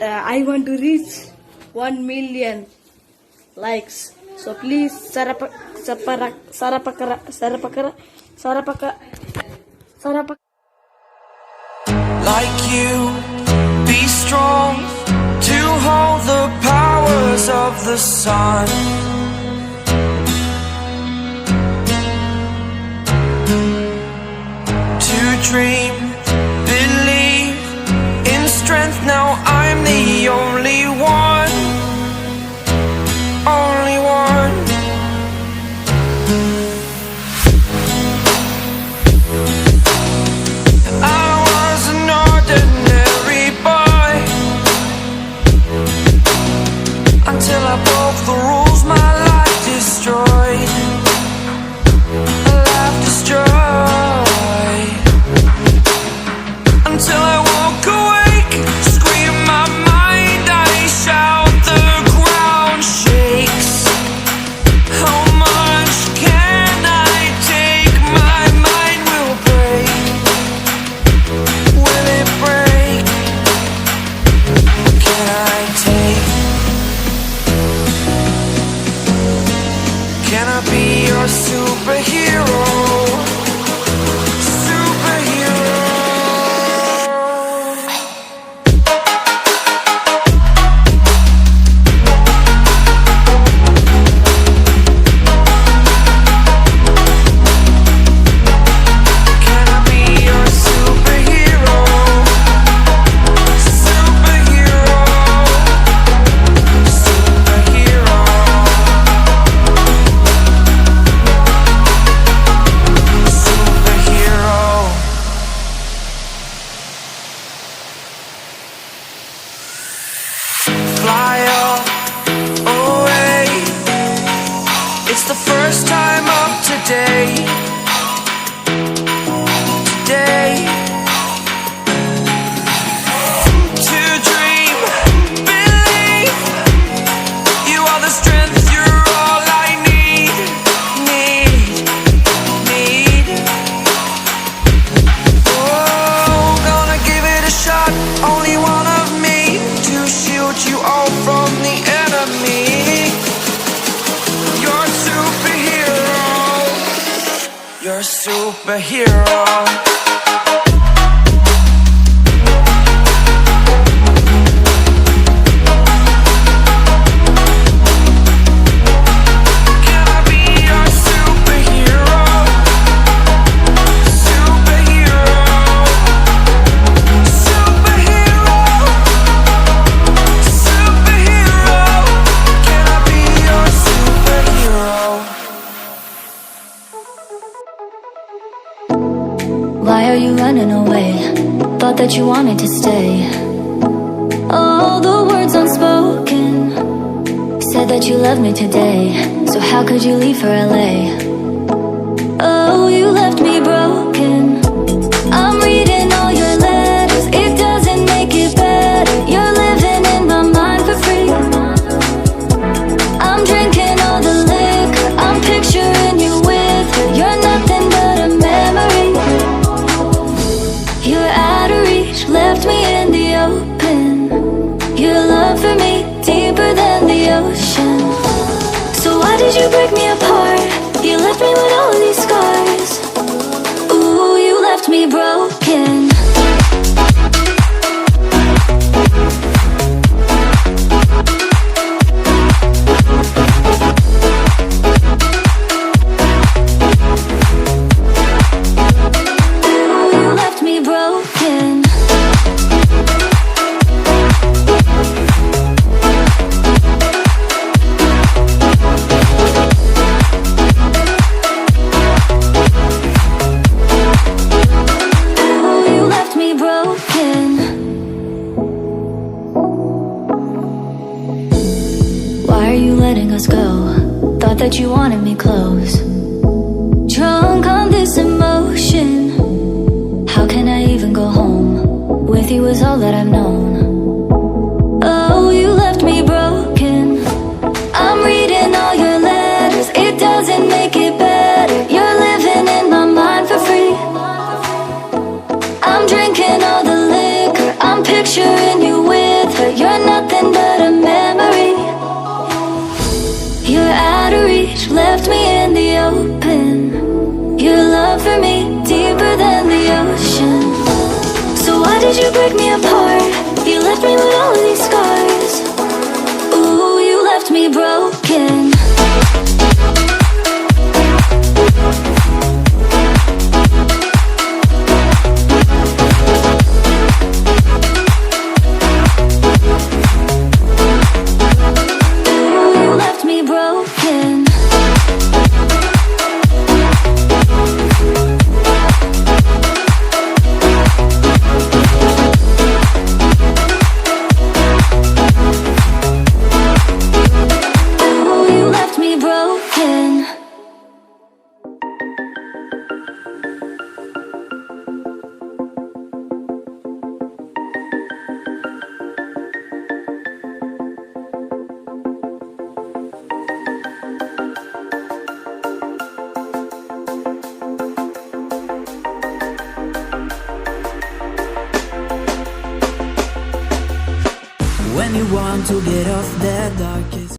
I want to reach 1 million likes. So please, like you, be strong to hold the powers of the sun. To dream, believe in strength. Now I'm the only one, only one. I was an ordinary boy until I broke the rules. My life destroyed, a life destroyed. Until I woke awake, scream my mind, I shout, the ground shakes. How much can I take? My mind will break. Will it break? Can I take? Can I be your superhero? Superhero. Can I be your superhero? Superhero. Superhero. Superhero. Fly away. It's the first time of today. Today. To dream, believe. You are the strength, you're all I need. Need. Oh, gonna give it a shot. Only one of me to shield you all from the enemy. You're a superhero. You're a superhero. Can I be your superhero? Superhero. Superhero. Superhero. Can I be your superhero? Why are you running away? Thought that you wanted to stay. All the words unspoken said that you loved me today. So how could you leave for LA? Oh, you left me broken. I'm reading all your letters. It doesn't make it better. You're living in my mind for free. I'm drinking all the liquor. I'm picturing you with her. You're nothing but a memory. You're out of reach, left me in the open. Your love for me, deeper than the ocean. So why did you break me apart? You left me with all of these scars. Ooh, you left me broken. Ooh, you left me broken. Ooh, you left me broken. Why are you letting us go? Thought that you wanted me close. Drunk on this emotion. How can I even go home? With you is all that I've known. Oh, you left me broken. I'm reading all your letters. It doesn't make it better. You're living in my mind for free. I'm drinking all the liquor. I'm picturing you with her. You're left me in the open. Your love for me deeper than the ocean. So why did you break me apart? You left me with all of these scars. Ooh, you left me broken. Ooh, you left me broken. Ooh, you left me broken. When you want to get off the darkest